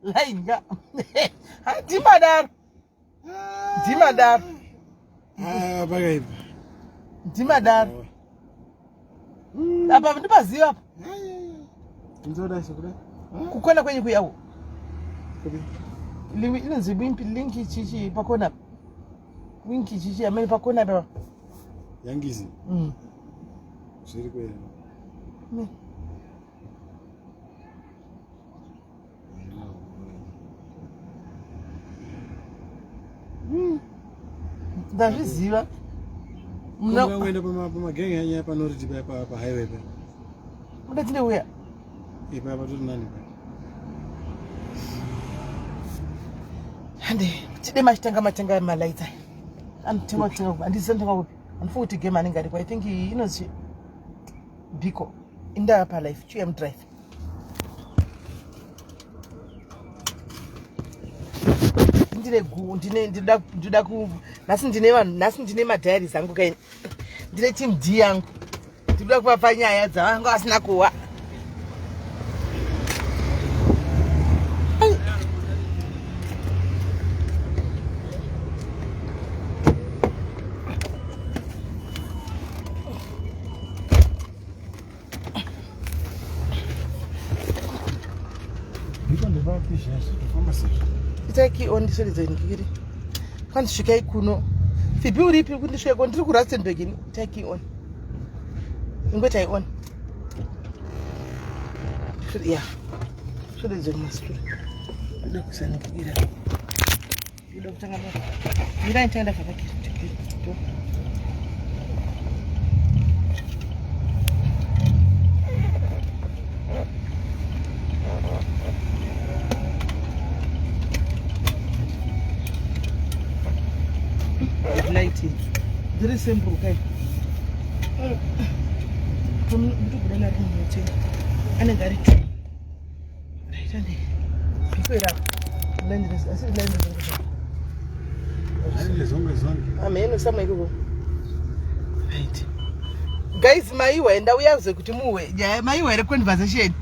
Lainga. Dimadar. Bagaimana? Dimadar. Apa ndibaziva apa? Nzoda sikuda. Kukona kwenye kuyawo. Inonzi linki chichi pakona. Winki chichi amene pakona pa. Yangizi. Zviri kwera. Ndazviziva. Unoenda pamagengi anya panoriti pa highway pa. Ungatinde uya. Ipa patori nani pa. Hande, chide machitanga malaita. Antima tinga andisenda kwapi. Anfuti game anenge ari kwa. I think he knows Biko in the upper life QM drive. Ndida ku nasi ndine madhayari zangu kaini. Ndine team D yangu. Ndida kuvapa nyaya dzangu asina kuwa. Itaki on this is ngiri. Kan shikai kuno. Fibi uripi kundishwe ko ndiri ku Rustenburg ni itaki on. Ingweta I on. Yeah. So the German street. Look sana ngira. Ndio kutanga baba. Ngira nitaenda kabaki. Lighting. Very simple, okay. From the brother in the chain. And I got it. Right, and pick it up. Lend this. I said, lend this. I'm in some way go. Right. Guys, my way, and we have to move. Yeah, my way, a conversation.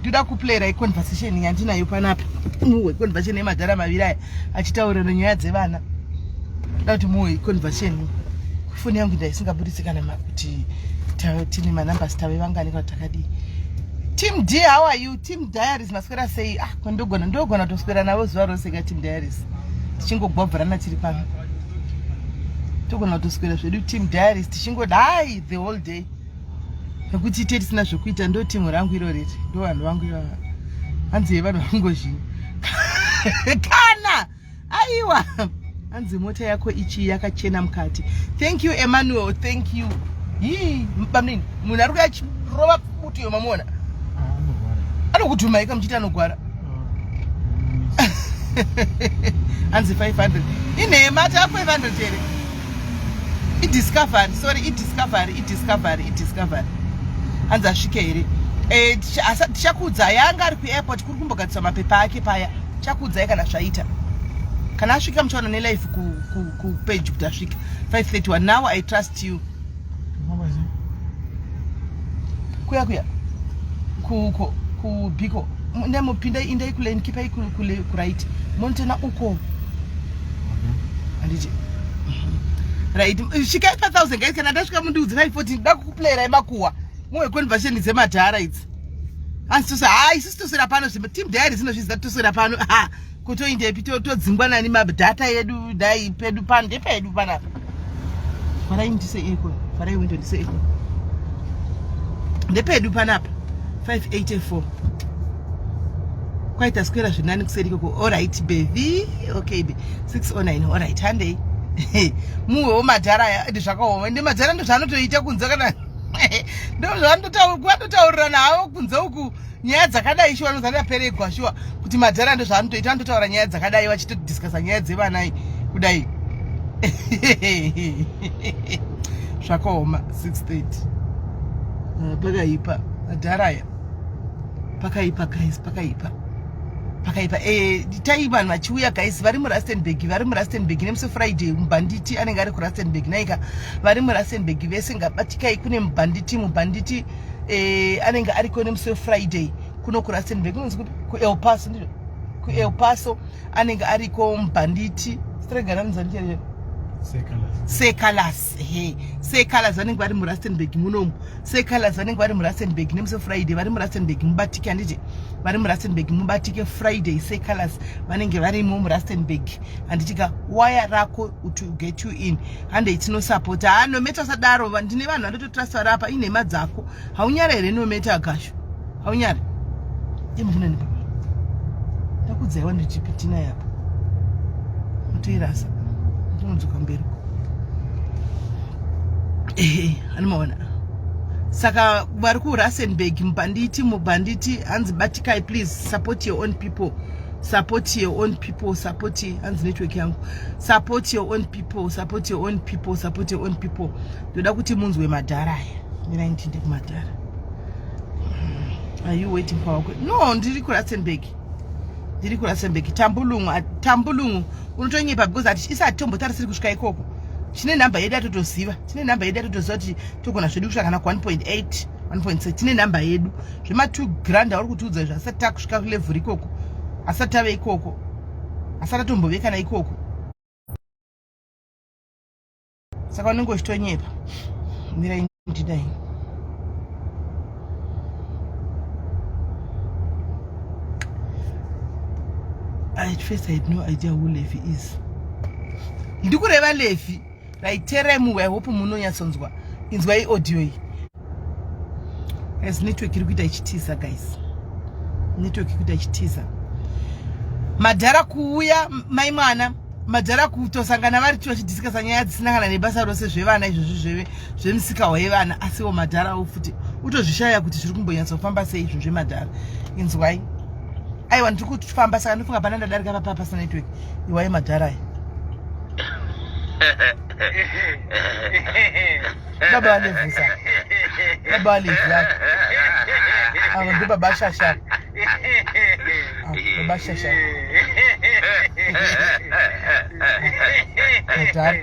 Do that play a conversation in Antina, you pan up. Move, conversation in Mudhara, my vida. I told her in your Zavana. That more conversation. Phone yangu ndio isingabudisikana makuti tini manamba stawe wanga niko takadi. Team D, how are you? Team Diaries maswera say ndogona toswera nawo zwaro sega Team Diaries. Tichingo gbobvarana tiri pano. Togona toswera zvedu Team Diaries tichingo dai the whole day. Nekuti tete sina zvokuita ndo team rangu iro rete. Ndo vanhu vangu iva. Hanzi vanhu vangozvi. Kana! Aiwa! Anzi mota yako ichi yakachena mukati. Thank you Emmanuel, thank you. Mbamnini munaruka achirova kuti yo mamona. Anokutuma ikamchita anogwara. Anzi 500. Ine mata yako 500 tere. It discovered. Anzi asvike here. Tichakudza yanga ari kuairport kuri kumbogadziswa mapepa ake paya. Chakudza kana zvaita. Can I come to an life ku page with Ashik 531? Now I trust you. Kuya. Ku Biko. Nemo pinda inda ikule nkipa ikule right. Montana uko. Andije. Right. She got 5,000 guys. Can I dash come do 514? Daku play right makuwa. Mo conversion is Mudhara it's. And so say sister Serapano Team Diaries no she's that to Serapano. Ah. Kuto inde pito to dzingwana ni data yedu dai pedu pande pedu pana. Para indise eko. Para window ndise eko. Ndepedu pana 584. Quite a square shinani kuseri koko. All right baby. Okay baby. 609. All right hande. Muwe Mudhara ya ndishakaoma. Ndi Mudhara ndo zvanotoita kunza kana. Ndo zvanotaurira nawo kunza uku. Nyaya dzakadai isho vanozanda peregwa shuwa kuti Mudhara ndo zvanotoita anotaura nyaya dzakadai vachitodiscussa nyaya dzevana kudai. Zvakaoma 630. Pakaipa Mudhara ya. Pakaipa guys, pakaipa. Taiman machiuya guys vari muRustenburg nemusi Friday mubanditi anenge ari kuRustenburg naika vari muRustenburg vese ngabatikai kune mubanditi anenge ariko nemusi Friday kuno ku Rustenburg kunonzi ku El Paso ndizvo ku El Paso anenge ariko mbanditi stregananza ndiyero Sekalas Sekalas vanenge vari mu Rustenburg munomu Sekalas vanenge vari mu Rustenburg nemusi Friday vari mu Rustenburg mubatike anditi vari mu Rustenburg mubatike Friday Sekalas vanenge vari mu Rustenburg anditika wire rako to get you in and it's no support no meta sadaro ndine vanhu vandoto transfer apa ine madzako haunyarere no meta akasho haunyare ndimuna ni baba ndakudzaiwa ndichipitina yapa mutoirasa ndinodzoka mberi animaona saka vari ku Rustenburg mubanditi hanzi batikai please support your own people support your own people support hanzi network yangu support your own people support your own people support your own people ndoda kuti munzwe Mudhara aya mina ndinde ku Mudhara are you waiting for no ndiri ku Rustenburg tambulungu unotonyepa because ati isati tombotarisiri kusvika ikoko chine namba yedu atotoziva tine namba yedu atotoziva kuti togona zvedu kusvika kana 1.8 1.6 tine namba yedu zvema 2 grand auri kutiudza izvo asati takusvika kulevel ikoko asati tave ikoko asati atombove kana ikoko saka unenge uchitonyepa mira ndidai at first I had no idea who Levi is. Ndikureva Levi raiteremu I hope munonyatsonzwa inzwa audio iyi. Guys, network iri kuita ichitiza guys. Network iri kuita ichitiza. Mudhara kuuya mai mwana Mudhara kutosangana vari tichidiscussa nyaya dzisina kana nebasa rose zvevana izvozvo zvemusika wevana asiwo Mudhara ufuti utozvishaya kuti zviri kumbonyatsofamba sei izvo zveMudhara. Inzwai aiwa ndiri kufamba saka ndofunga pana ndadarika papa pasina network iwai Mudhara baba waLevels baba waLevels ava ndo baba Shasha baba Shasha Mudhara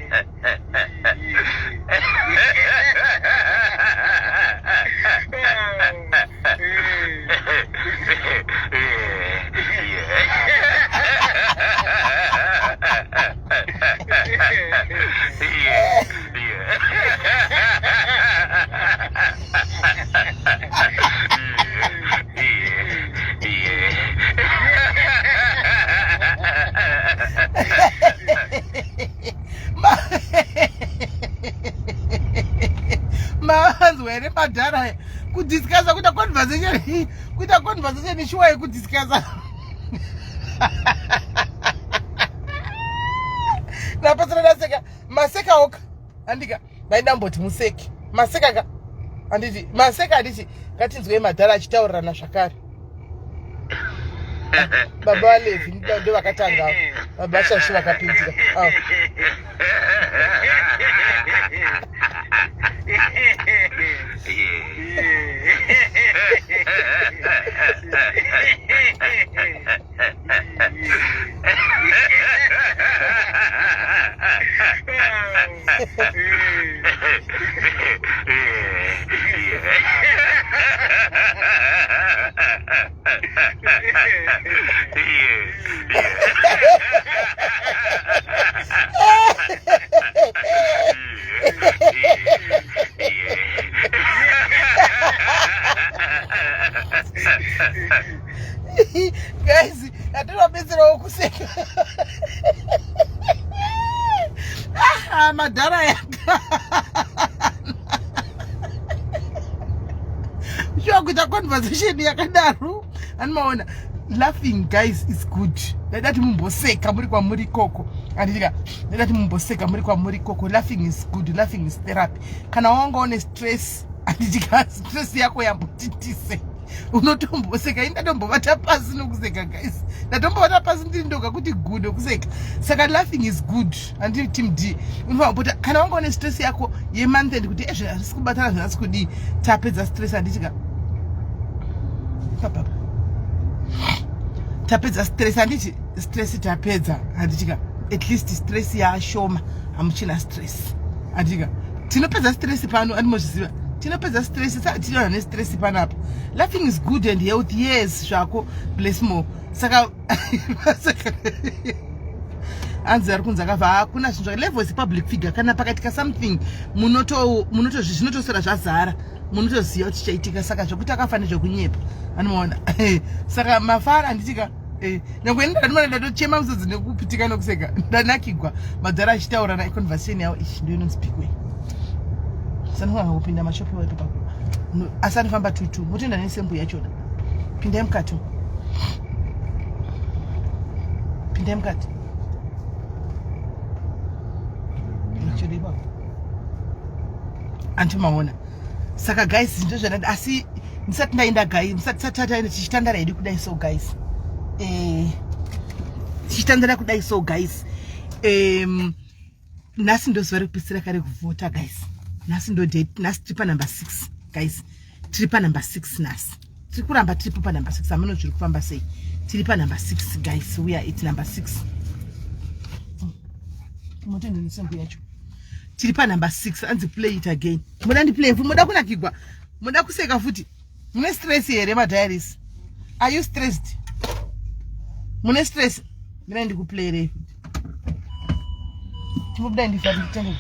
maanzwere Mudhara kudiscussa kuita conversation shuwa yekudiscussa napasana naseka maseka oka andika vaidamboti museki maseka ka anditi maseka anditi ngatinzwe Mudhara achitaurirana zvakare baba waLevi ndo vakatanga baba Shasha vakapinzira guys atinopedzerawo kuseka Mudhara yaka shuwa kuita conversation yakadaro animaona laughing guys is good ndati mumboseka muri kwamuri koko andika ndati mumboseka muri kwamuri koko laughing is good laughing is therapy kana wanga one stress andika stress yako yambotitise unotomboseka indatombovata pasi nokuseka guys ndatombovata pasi ndindoka kuti good okuseka saka laughing is good andi team D unofanira kupota kana wanga one stress yako yemonth end kuti ezvo hazvisi kubatana zvinasi kudi tapedza stress anditika papa tapedza stress anditi stress tapedza anditika at least stress yaashoma hamuchina stress anditika tinopedza stress pano andimozviziva tinopedza stress tinoona nestress panapa. Laughing is good and healthy, yes zvako bless more. Saka anzi ari kunzi akabva hakuna zvinhu zvake level is public figure. Kana pakatika something zvinotosora zvazara, munotoziva kuti chaitika. Saka zvokuti akafanira zvokunyepa anomaona. Saka mafara handitika nyangwe ndadimana ndatochema musodzi nekupitika nokuseka ndanakigwa Mudhara achitaura naconversation yavo ichi ndio inonzipikwe. Sanofanga kupinda mashopi wepo papo. Asanifamba tutu. Mutenda nesembu yachona. Pinda mkati. Pinda mkati. Chodi baba. Antu maona. Saka guys ndo zvana asi ndisati ndaenda guys, ndisati taenda tichitandara hedu kudai so guys. Tichitandara kudai so guys. Nasi ndo zuva rekupedzisira kare kuvhota guys. Nasi ndo date, nasi tripa number 6 guys. Tripa number 6 nasi. Tirikuramba tripa number 6. Ameno zviri kufamba sei. Tripa number 6 guys. We are at number 6. Mutende nisembu yacho. Tiripa number 6 and play it again. Muda ndi play, muda kunakigwa. Muda kuseka futi. Mune stress here ma diaries. Are you stressed? Mune stress. Mina ndi ku play re. Timubuda ndi fati kutengo.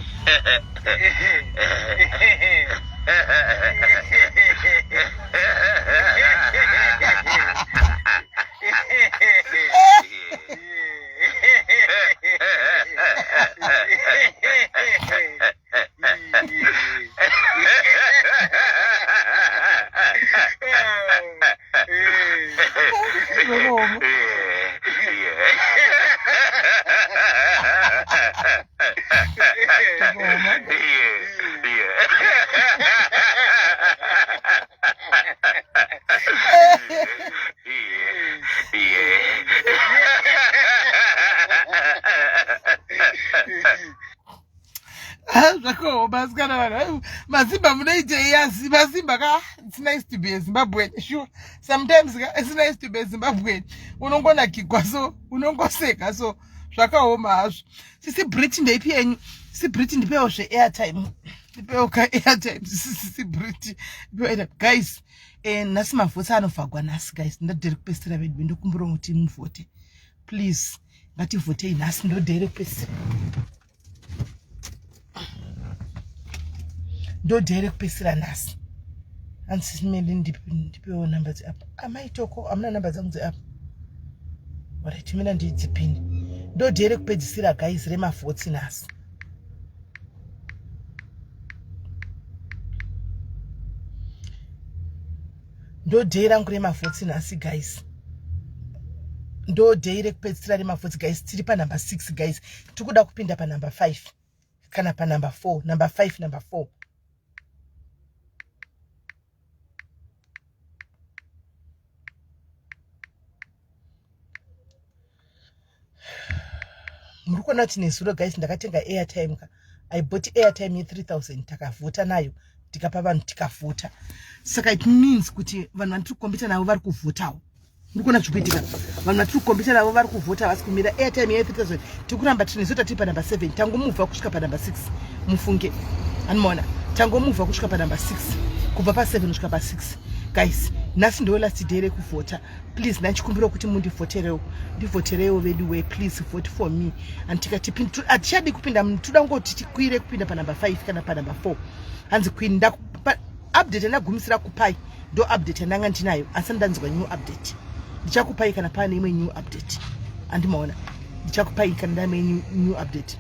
Mazimba munaita yazi mazimba ka it's nice to be a Zimbabwean. Sure, sometimes it's nice to be a Zimbabwean. Unongona kigwa so unongoseka so zvakaoma hazvo. Sisi Britain ndaipi yenyu. Si Britain ndipewo zve airtime. Ndipewo ka airtime. Sisi Britain ndipewo guys. Nasi mavhotsi anofagwa nasi guys. Ndadere kupesera vedu ndokumbura kuti muvote. Please ngativhotei nasi ndodere kupesera. Do direct pesira nasi. And SIS MELLY ndipewo numbers up. Amaitoko amuna numbers zangu up. Alright, mina ndidzipini. Do direct pedzisira guys rema 40 nasi. Do direct rema 40 nasi guys. Do direct pedzisira rema 40 guys. Tiri pa number 6 guys. Tukuda kupinda pa number 5. Kana pa number 4, number 5, number 4. Murukona tinesuro guys ndakatenga airtime ka. I bought airtime ye 3000 takavhota nayo tikapa vanhu tikavhota. Saka it means kuti vanhu vatiri kukombita navo vari kuvhotawo. Murukona chikuitika. Vanhu vatiri kukombita navo vari kuvhota vasi kumira airtime ye 3000 tikuramba tinesota tiri pa number 7 tangomuvha kusvika pa number 6 mufunge. Anomaona tangomuvha kusvika pa number 6 kubva pa 7 kusvika pa 6 guys. Nasi ndo last day rekuvhota. Please nanchikumbira kuti ndivhoterewo vedu we please vote for me. Antikati atichadi kupinda toda ngoti tikwire kupinda pa number 5 kana pa number 4. Hanzi queen update ndagumisira kupai ndo update ndanga ndinayo asandanzwa new update. Ndichakupai kana pane imwe new update. Andimaona ndichakupai kana ndame new update.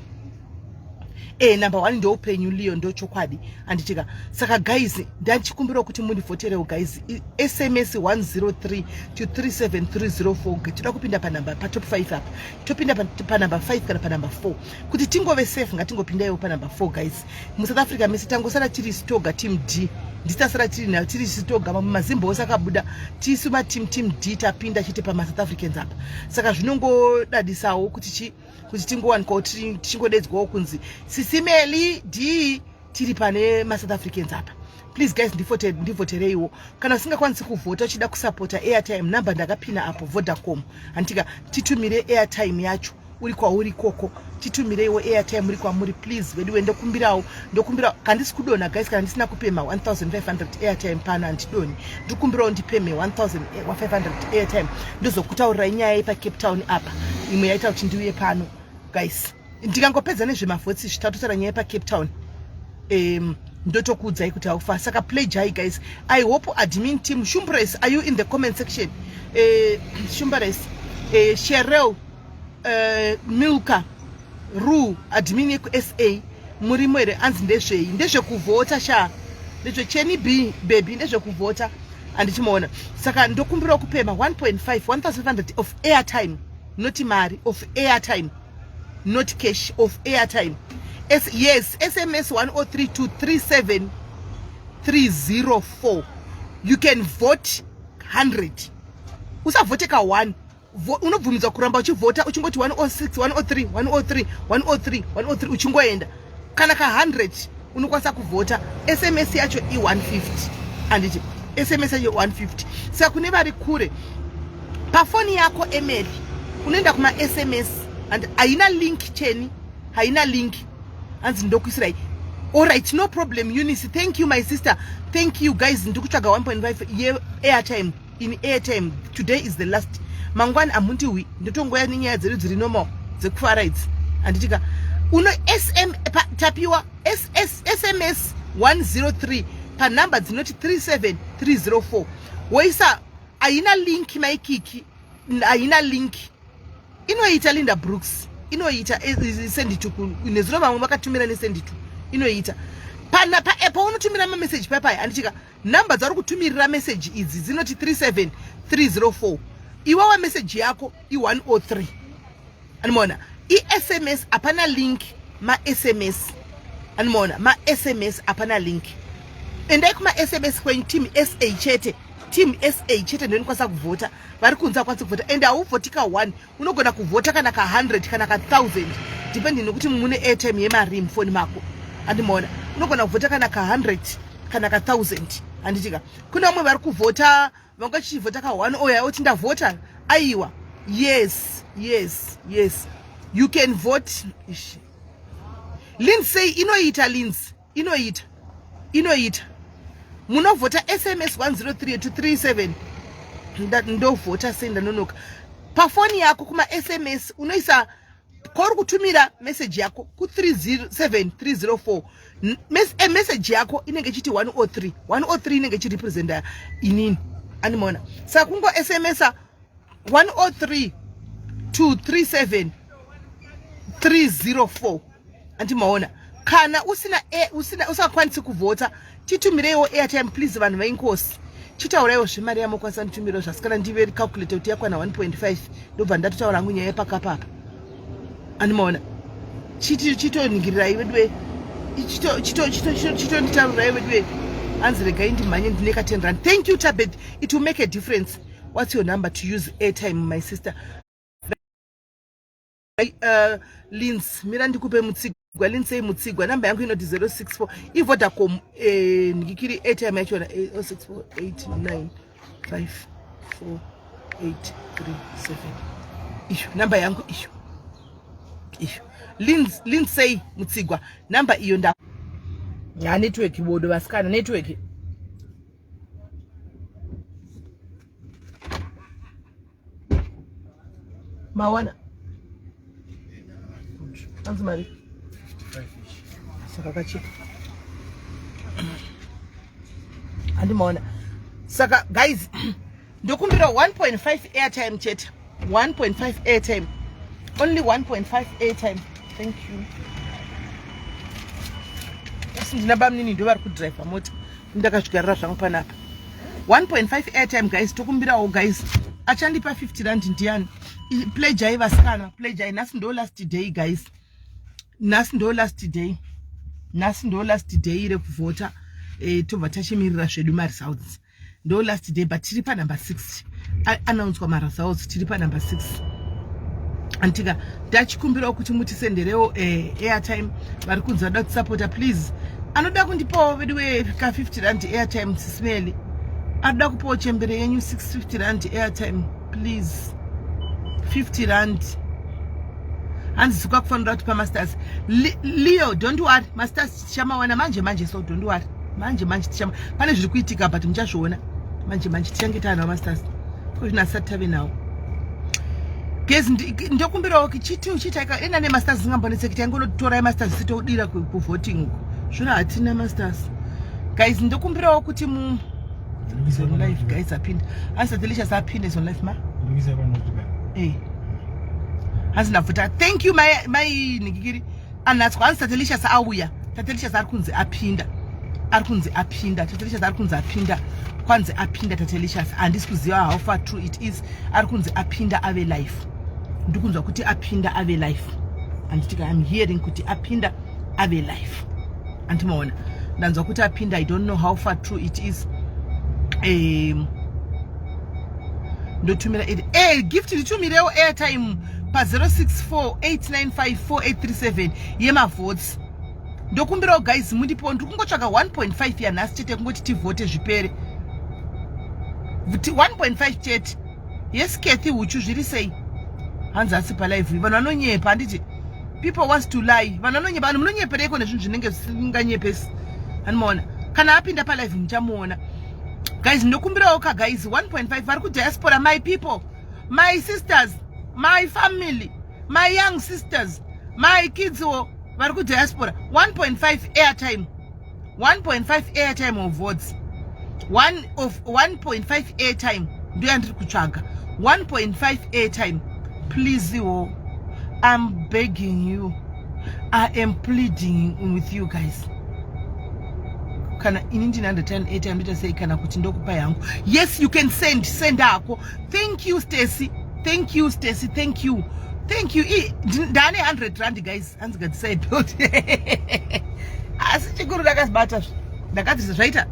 Number 1 ndo upenyu liyo ndo chokwadi anditika. Saka guys ndanchikumbira kuti mundivoterewo guys. SMS 103 to 37304 tida kupinda pa number pa top 5 up. Topinda pa number 5 kana pa number 4. Kuti tingove safe ngatingopindayo pa number 4 guys. Mu South Africa mesi tangosara tiri stoga team D. Ndisasara tiri stoga mazimbo osakabuda tisuma team D tapinda chite pa South Africans apa. Saka zvinongodadisawo kuti tingowanikwa tingodedzwawo kunzi SIS MELLY D tiri pane ma South Africans apa. Please guys ndivotereiwo. Kana usingakwanisi kuvhota uchida kusupporta airtime number ndakapina apo Vodacom. Antika titumire airtime yacho uri kwauri koko titumireiwo airtime muri kwamuri please vedu ndokumbirawo kandisi kudona guys kana ndisina kupema 1500 airtime pano handidoni ndikumbirawo ndipeme 1500 airtime ndozokutaurirai nyaya yepa Cape Town apa imwe yaita kuti ndiuye pano guys ndikangopedza nezvemavhotsi zvitatu tara nyaya yepa Cape Town ndotokuudzai kuti haufa saka play jai guys. I hope admin team Shumbres, are you in the comment section? Shumbres, Cheryl, Milka, Ru, admin SA, muri mwere anzi ndezve kuvota sha ndezve cheni B baby ndezve kuvota andichimaona saka ndokumbira kupema 1.5 1500 of airtime, not mari, of airtime, not cash, of airtime. Yes, SMS 103 to 37304. You can vote 100. Usavote ka 1. Unobvumidzwa kuramba uchivota uchingoti 106, 103, 103, 103, 103 uchingoenda. Kana ka 100 unokwanisa kuvota. SMS yacho i150. Anditi SMS yacho 150. Saka kune vari kure pafoni yako email unoenda kuma SMS and haina link cheni, haina link. All right, no problem, Eunice. Thank you, my sister. Thank you, guys. Ndikuchaga 1.5 year airtime. In airtime, today is the last. Mangwan amunti wi. Ndotongoya ninya zeru ziri normal. Zekufara rights. Anditika. Uno SM tapiwa SMS 103 pa number zinoti 37304. Waisa aina link maikiki. Aina link. Inoita Linda Brooks. Inoita send it to nezino vamwe vakatumira nesend it inoita pana pa app unotumira ma message papa andichika number dzari kutumirira message idzi zinoti 37304 iwawa message yako i103 animona SMS apana link ma SMS animona ma SMS apana link endai kuma SMS kwenye team SA chete team SA chete ndio nikwasa kuvota vari kunza kwatsi kuvota and hauvoti ka 1 unogona kuvota kana ka 100 kana ka 1000 depending nokuti mune airtime yemari mfoni mako andimona unogona kuvota kana ka 100 kana ka 1000 anditika kuna vamwe vari kuvota vanga chivota ka 1 oya oti ndavota aiwa yes you can vote. Lindsay inoita Lindsay inoita munovota SMS 103 to 37 ndovota senda nonoka pafoni yako kuma SMS unoisa kwauri kutumira message yako ku 37304 message yako inenge chiti 103 inenge chirepresenta inini animona saka kungo SMS 103 to 37304 andimaona kana usakwanisi kuvota titumireiwo airtime please vanhu vainkosi chitauraiwo zvemari yamokwanisa nditumirawo zvasikana ndive calculate kuti yakwana 1.5 ndobva ndatotaura hangu nyaya yepakapapa animaona chitoningirirai vedwe chitonditaurirai vedwe hanzi regai ndimhanye ndine ka 10 rand. Thank you Tabet, it will make a difference. What's your number to use airtime my sister? Lins mira ndikupe mutsigwa Lindsay mutsigwa namba yangu inoti 064 ivodacom ndikiri airtime yacho 0648954837 iyo namba yangu iyo Lindsay mutsigwa namba iyo nda ya network bodo vasikana network mawana anzi mari 55 saka kachika andimaona saka guys ndokumbira 1.5 airtime chat 1.5 airtime only 1.5 airtime. Thank you. Ndinabamnini ndo vari kudrive mota ndakazvigarira zvangu panapa 1.5 airtime guys tokumbirawo guys achandipa 50 rand ndiani play jai vasikana play jai nasi ndo last day guys nasi ndo last day rekuvota tobva tachimirira zvedu maresults ndo last day but tiri pa number 6 announced maresults tiri pa number 6 antika ndachikumbirawo kuti mutisenderewo airtime vari kunzi vada kutsupporta please anoda kundipawo veduwe ka 50 rand airtime sismeli anoda kupawo chembere yenyu 650 rand airtime please 50 rand hanzi kufanira kuti pamasters Leo, don't worry, masters tichamawana manje, so don't worry, manje tichama pane zviri kuitika but muchazviona manje tichange taanawo masters kuzvinasati tave nawo. Guys, ndokumbirawo chiti uchitaika ena nemasters zingambonetseki taingonotorai masters sitodira kuvoting uko zvino hatina masters. Guys, ndokumbirawo kuti on live guys apinda asi delicious apinda on live ma hazina futa. Thank you my nikikiri anatswa asi delicious auya delicious arikunzi apinda delicious arikunzi apinda kwanzi apinda delicious handisi kuziva how far true it is. Arikunzi apinda ave life ndikunzwa kuti apinda ave life anditika I'm hearing kuti apinda ave life antimaona ndanzwa kuti apinda. I don't know how far true it is. Ndotumira gift nditumirewo airtime pa 0648954837 yema votes. Ndokumbirawo guys mundipo ndikungotsvaka 1.5 yanhasi chete kungoti tivote zvipere 1.5 chete. Yes Kathy uchu zviri sei hanzi asi pa live vanhu vanonyepa handiti people wants to lie. Vanhu vanonyepa vanhu munonyepereko nezvinhu zvinenge zvisinganyepesi anomaona kana apinda pa live muchamuona. Guys, ndokumbirawo ka guys 1.5 vari kudiaspora. My people, my sisters, my family, my young sisters, my kids vari kudiaspora. 1.5 airtime, 1.5 airtime of votes, 1.5 airtime ndio ndiri kutsvaga 1.5 airtime. Please I'm begging you, I am pleading with you guys. Kana ini ndinandatani airtime ndita sei kana kuti ndokupa yangu. Yes, you can send ako. Thank you Stacy, thank you Stacy, thank you ndane 100 rand guys hanzi gatiside build asi chikuru ndakazibata ndakati zvaita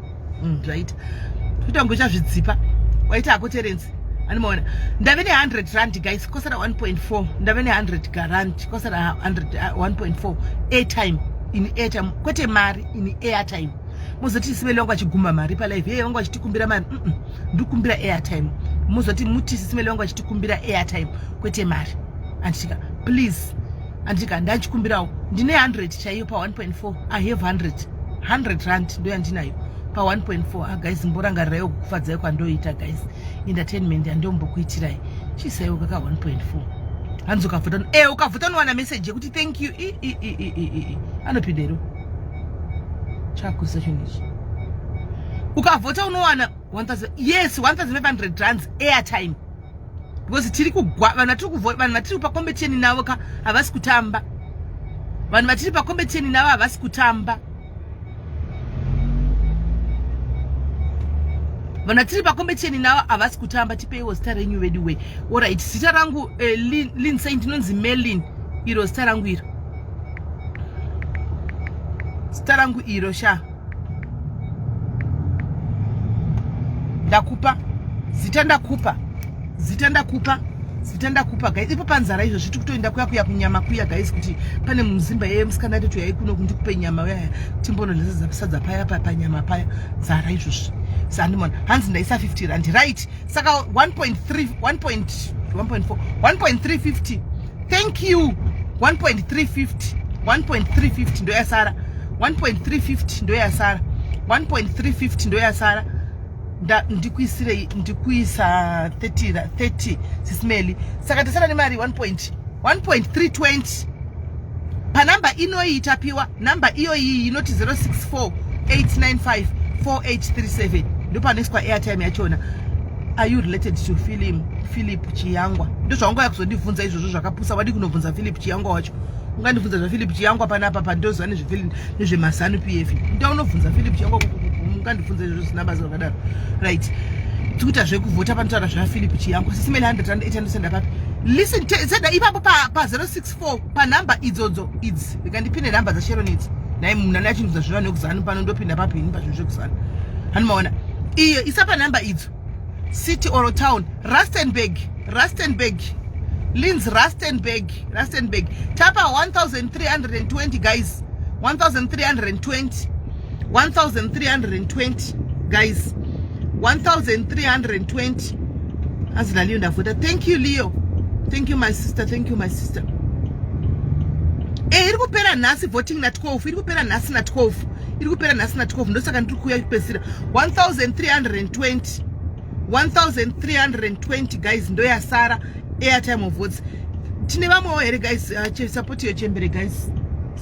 zvaita kutongocha zvidzipa waita ako Terence animaona ndave ne 100 rand guys kosara 1.4 ndave ne 100 rand kosara 1.4 airtime in airtime kwete mari in airtime. Muzoti simele wangu achiguma mari pa live wangu achitikumbira mari ndikumbira airtime. Muzoti muti simele wangu achitikumbira airtime kwete mari antika please antika ndachikumbirawo ndine 100 chaiyo pa 1.4 I have 100 rand ndo yandinayo pa 1.4. Guys mborangarirai kufadzai kwandoita guys entertainment yandombokuitirai chisaiwo kaka 1.4 hanzi ukavuta ukavuta unowana message yekuti thank you anopindero chakusa chonichi ukavhota unowana 1500 rands airtime because tiri kugwa vanhu vatiri pa competition navo ka havasi kutamba vanhu vatiri pa competition navo havasi kutamba vanhu vatiri pa competition navo havasi kutamba. Tipeiwo zita renyu wedu we. Alright, zita rangu Lynn Saint nonzi Melin iro zita rangu iro zita rangu iro sha ndakupa zita ndakupa guys. Ipo panzara izvo zviti kutoenda kuya kunyama kuya guys kuti pane muzimba yemusikana ati tuyai kuno kundikupe nyama uya timbonolesa sadza paya panyama paya zara izvozvi sandimona hanzi ndaisa 50 rand right saka 1.350 thank you 1.350 ndo yasara 1.350 ndo yasara 1.350 ndo yasara ndikuisa 30 sisimeli saka tasara nemari 1.320 panamba inoyi tapiwa namba iyo iyi inoti 0648954837 ndo paneswa airtime yachona. Are you related to Philip Chiyangwa? Ndo zvawanga yakuzondibvunza izvozvo zvakapusa wadi kunobvunza Philip Chiyangwa wacho ungandibvunza zva Philip Chiyangwa panapa pandoziva nezvemasanu PF ndo unobvunza Philip Chiyangwa ungandibvunza izvozvo zvisina basa rakadaro right. Tikuita zvekuvhota panotaura zva Philip Chiyangwa sisimeli 100 rand 800 papi. Listen senda ipapo pa 064 panamba idzodzo idzi ndikandipinde namba dzaSharon idzi naye munhu anachinudza zviva nekuzanu pano ndopinda papini pazvinhu zvekuzanu hanimaona iyo isapa namba idzo city or town Rustenburg Linz Rustenburg tapa 1320 guys 1320 guys 1320 azina Leo ndavhota. Thank you Leo, thank you my sister iri kupera nhasi voting na 12 iri kupera nhasi na 12 iri kupera nhasi na 12 ndosaka ndiri kuuya kupedzisira 1320 guys ndo yasara airtime of votes. Tine vamwewo here guys. Support your chembere guys,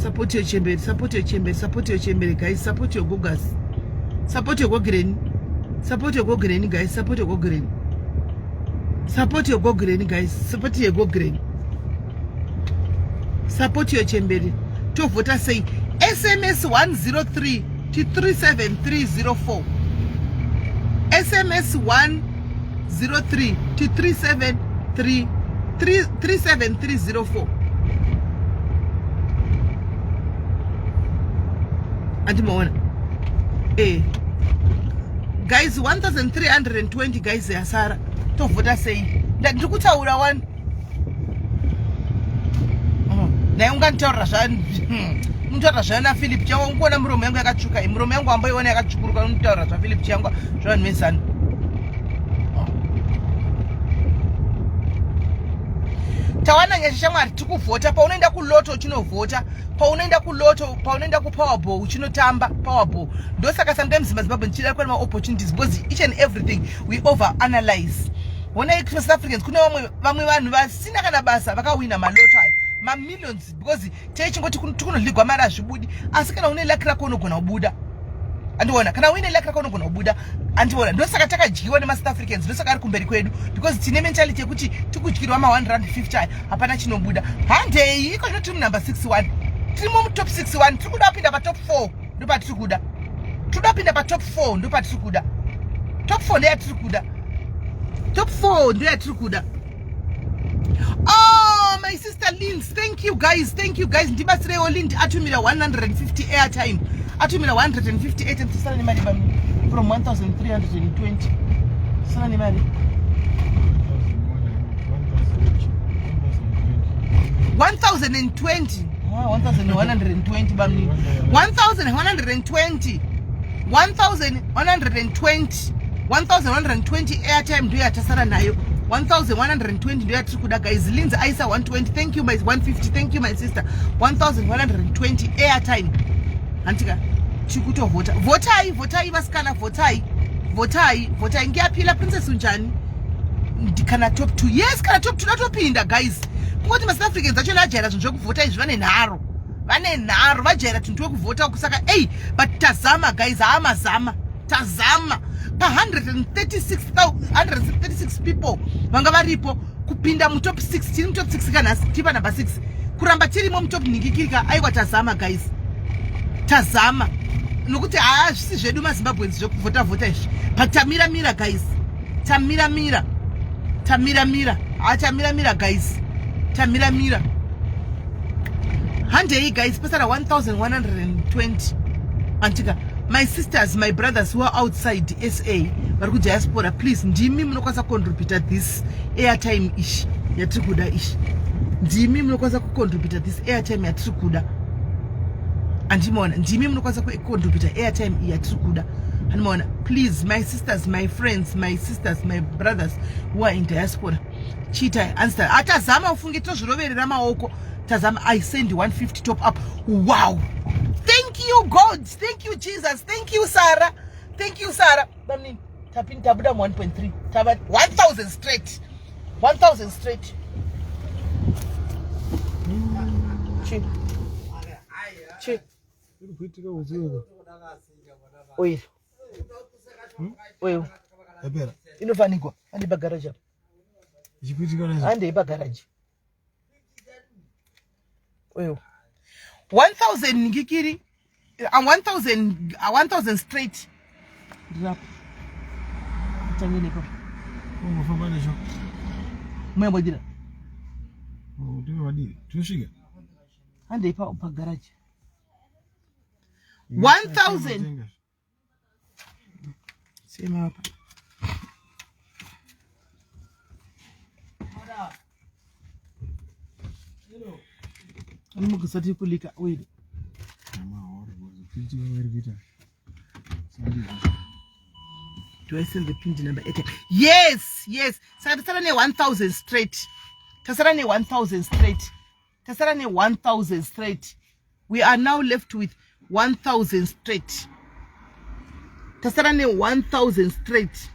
support your chembere, support your chembere, support your chembere guys, support your gogas, support your gogreni, support your gogreni guys, support your gogreni, support your gogreni guys, support your gogreni, support your chembere. To vote say SMS 103 to 37304, SMS 103 to 37304. Andimaona guys 1320 guys yasara tovhota sei ndiri kutaura one naye unganitaurira untaurira zvaa naphilip changu unkuona muromo yangu yakatsvuka muromo yangu amboiona yakatsvukuruka untaurira zvaphilip changu zvavanhu vezano. Tawana nyasha shamwari tikuvhota paunoenda kuloto uchinovhota paunoenda kuloto paunoenda kupowerball uchinotamba powerball ndosaka sometimes maZimbabwe ndichida kuona opportunities because each and everything we over analyze. When I South Africans kuna vamwe vanhu vasina kana basa vakawina maloto aya ma millions because teichingoti tikunoligwa mari azvibudi asi kana une luck rako unogona kubuda. Andiona kana uine luck rako unogona kubuda. Andiona ndosaka takadyiwa nema South Africans ndosaka ari kumberi kwedu because tine mentality yekuti tikudyirwa ma 150 hapana chinobuda. Handei iko zvino tiri number 61 tirimo mu top 61 tiri kuda kupinda pa top 4 ndo patiri kuda tiri kupinda pa top 4 ndo patiri kuda top 4 ndo yatiri kuda top 4 ndo yatiri kuda. Oh my sister Linz, thank you guys ndibasirewo Lind atumira 150 airtime atumira 158 and tisana nemari from 1320 tisana nemari 1020 1120 bamni 1120 airtime ndo yatasara nayo 1120 ndo yatiri kuda guys. Linz Aisa 120 thank you my 150 thank you my sister 1120 airtime. Antika chikutovhota votai vasikana votai ngiyapila princess unjani kana top 2 yes kana top 2 datopinda guys ngoti ma South Africans acho lajaira zvinhu zvekuvhota izvi vane nharo vajaira tuntu wekuvhota kusaka but tazama guys haamazama tazama pa 136 people vanga varipo kupinda mu top 6 tiri mu top 6 kana tipa number 6 kuramba tirimo mu top ningikirika aiwa tazama guys tazama nokuti zvisi zvedu maZimbabweans zvekuvhota izvi but tamira guys tamira guys tamira handei guys pasara 1120 antika my sisters my brothers who are outside SA vari kudiaspora please ndimi munokwanisa kucontribute this airtime ishi yatiri kuda ishi ndimi munokwanisa kucontribute this airtime yatiri kuda. Andimona ndimi munokwanisa kucontribute airtime yatiri kuda. Andimona please my sisters my friends my sisters my brothers who are in diaspora chita answer atazama ufunge tozviroverera maoko tazama I send 150 top up. Wow, thank you God, thank you Jesus, thank you Sarah bamni tapin tabuda 1.3 taba 1000 straight 1000 straight chi kuitika uziwe oyo yapera inofanikwa andi bagaraja ichikuitika nazo andi bagaraja oyo 1000 ngikiri 1000 straight drop tangene ko ungofamba nacho mwembodira ndiwe wadiri tushika andi pa garage 1000 sema hapa Kusati kulika oil. Do I send the pin number 8? Yes. Tasarane 1000 straight. Tasarane 1000 straight. Tasara ne 1000 straight. We are now left with 1000 straight. Tasara ne 1000 straight.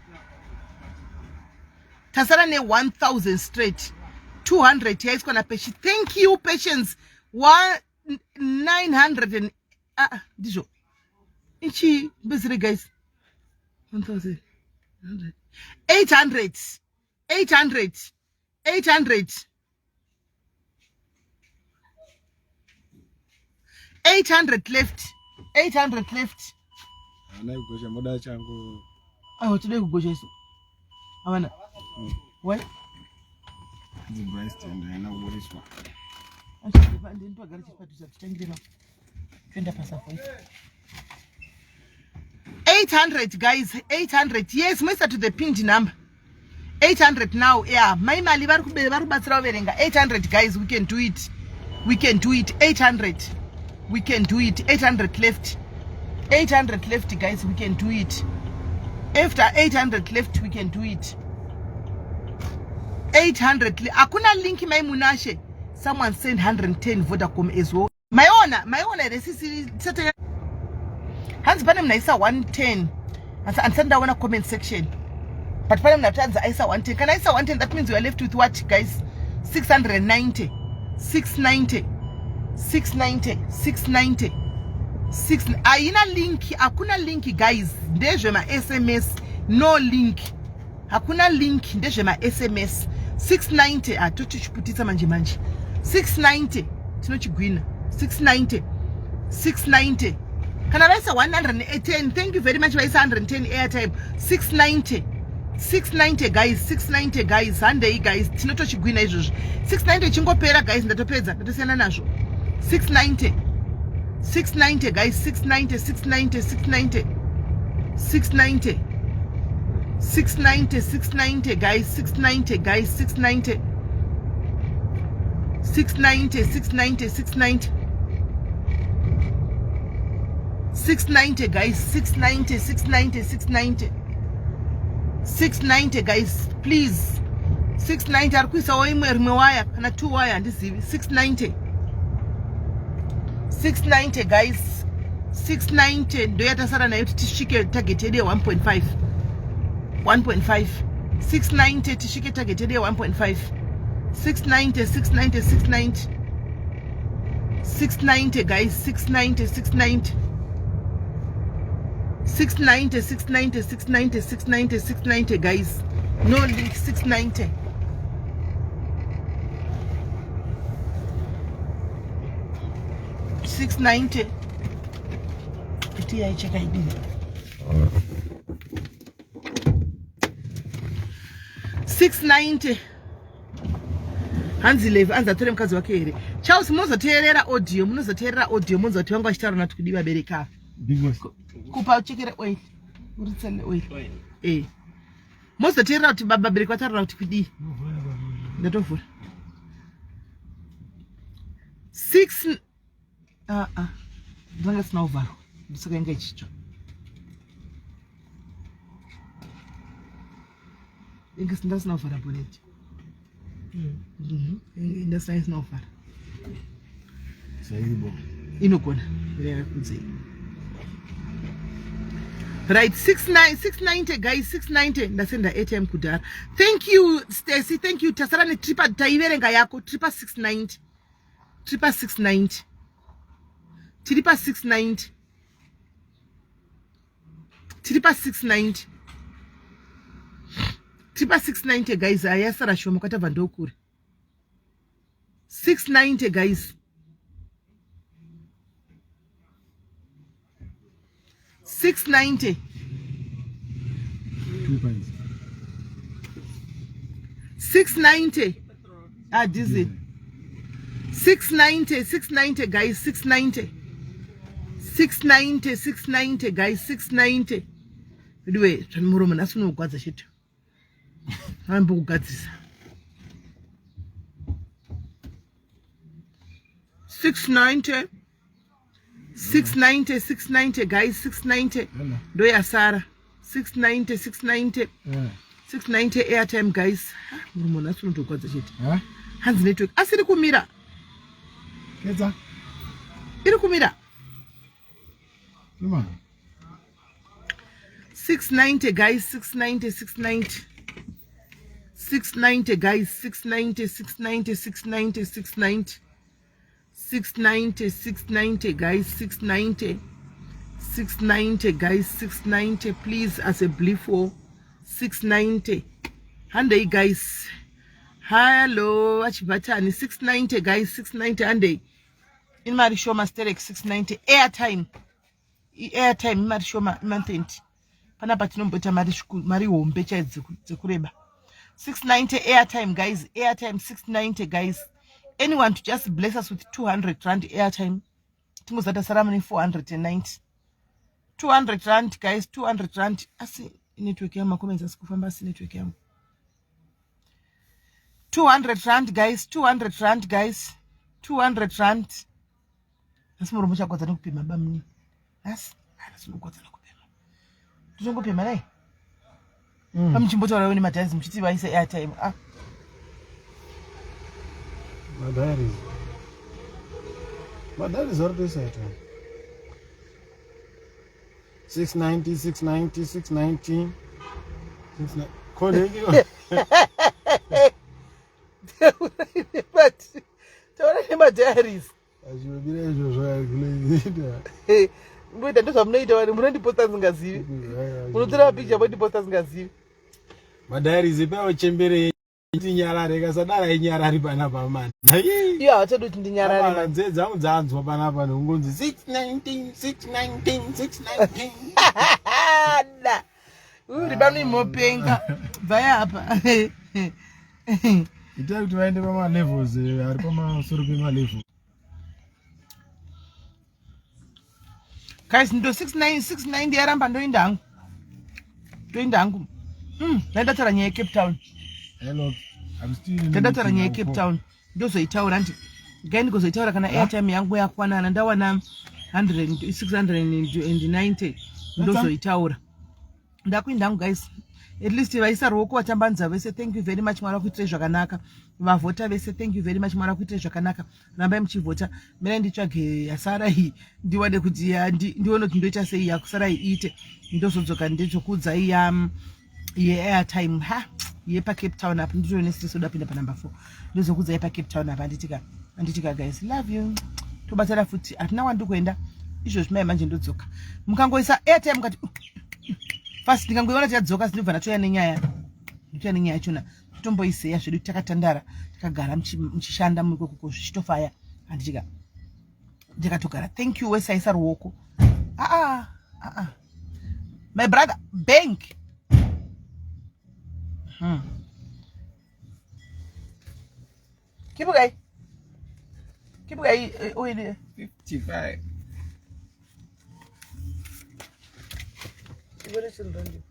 Tasara ne 1000 straight. 200 here is gonna patience. Thank you, patience. 900 and dijo. Inchi busy guys. 1000. 800. 800. 800. 800 left. 800 left. Oh, today we go Jesu. Awana. What? The breast and I know what is what. Actually, but then to a garage party to change them. 800 guys, 800. Yes, Mr. to the pinned number. 800 now. Yeah, my mali baru 800 guys, we can do it. We can do it. 800. We can do it. 800 left. 800 left guys, we can do it. After 800 left, we can do it. 800. Akuna link my munashe. Someone sent 110 Vodacom as well. My owner, this is certain. Hans Banam Naisa 110. And send down a comment section. But Panam Natanza Isa 110. Can I say 110? That means we are left with what, guys? 690. 690. 690. 690. 6. Aina link. Akuna link, guys. Deje ma SMS. No link. Hakuna link. Deje ma SMS. 690. Tuchiputisa manji. 690. Tinochigwina. 690. 690. Can I raise 110? Thank you very much. 110 airtime. 690. 690 guys. 690 guys. Sunday guys. Tinochigwina ijo. 690 chingopera guys. Ndatopedza. Ndatosiyana nazvo. 690. 690 guys. 690. 690. 690. 690. 690. 690 guys. 690 guys. 690. 690. 690. 690. 690 guys. 690. 690. 690. 690 guys. Please. 690. Arkuisa oimwe wire. Kana 2 wire. This is 690. 690 guys. 690. Do you tasara na yote tishike target ede 1.5. 1.5. 690 tishike target ede 1.5. 690. 690. 690. 690 guys. 690. 690. 690. 690. 690. 690. 690 guys. No link. 690. 690. I check ID. 690. Hanzi level anza tore mkazi wake here. Charles munozoteerera audio, munozoti wangu achitaro na tukudiwa bereka. Big boss. Kupa uchekere oil. Uritsele oil. Munozoteerera kuti baba bereka ataro na tukudi. Ndatofu. 6 Zvanga sina uvharo. Ndisaka inga ichicho. Inga sina uvharo boneti. Inga sina uvharo. Saibo. Inogona. Right, 690 guys, 690. Ndasenda ATM kudara. Thank you Stacy, thank you. Tasarani tripa taiverenga yako tripa 690. Tripa 690. Tripa 690. Tripa 690. Tripa 690 guys. Ayasara shomo kata vandokuri. 690 guys. 690. 2 points. 690. Dizzy. 690. 690 guys. 690. 690. 690 guys. 690. Anyway, Muruman, that's no got the shit. I'm Bugatti. 690. 690. 690 guys. 690. Do ya Sarah. 690. 690. 690 airtime guys. Muruman, that's no got the shit. Hands network. Asiri kumira. Ketsa. Iri kumira. Come 690 guys, 690, 690. 690 guys, 690, 690, 690, 690. 690, 690 guys, 690. 690 guys, 690 please as a blifo. 690. Hande guys. Hello, Achibatani. 690 guys, 690 hande. In my show Masterek 690 airtime. Airtime mari show month. Panapa tinombota mari hombe dzekureba. 690 airtime guys, airtime 690 guys. Anyone to just bless us with 200 rand airtime. Tingozata saramani 490. 200 rand guys, 200 rand. Asi network yamu comments asikufamba asi network yamu. 200 rand guys, 200 rand guys. 200 rand. Asi muromocha kwa zanu kupima bamni. Asi muromocha zanu kupima. Tuzongopima nae. Pamchimboto wale ni matazi mchiti waise airtime. Madaris are this item. 690, 690, 690. 690. Colleague. Tawala madaris. As you be there, Mwita ndo samnaita wani murendi posta zingazivi. Munotira picha bodi posta zingazivi. Madaris ipewa chembere nyarare kasadara inyarari panapa man. Yeah, atadu ndi nyarari. Abana nzedza unzanzwa panapa ngonzi 619 619 619. Da. Uri bani mopenga. Vaya hapa. Ita kuti vaende pama levels ari pama soro pema level. Guys, ndo 690 yaramba ndo indangu. Ndo indangu. Naenda tara nye Cape Town. Hello. I'm still in. Naenda tara nye Cape Town. Ndo zoitaura ndi. Gani gozoitaura kana airtime yangu yakwana ndawana 690 ndo zoitaura. Ndakuindangu guys. At least vaisa roko vatambanza vese thank you very much mwara kuitire zvakanaka. Vavota vese thank you very much mwara kuitire zvakanaka. Rambai muchivota. Mera nditsvage yasara hii ndiwane kuti ndione kuti ndoita sei yakusara iite. Ndozodzoka ndizokudza ye airtime yepa Cape Town apa nditone soda pinda pa number 4. Ndozokudza yepa Cape Town apa anditika guys love you. Tobatara futi atina wandukuenda izvo zvimai manje ndodzoka. Mukangoisa airtime ngati fast ndikangoiona tadzoka sindibva natoya nenyaya. Ndotoya nenyaya chona. Tomboiseya zvedu takatandara takagara muchishanda muko kuchitofaya anditika ndikatogara. Thank you wesaisa ruoko. My brother bank. Kibugai 55. What is it?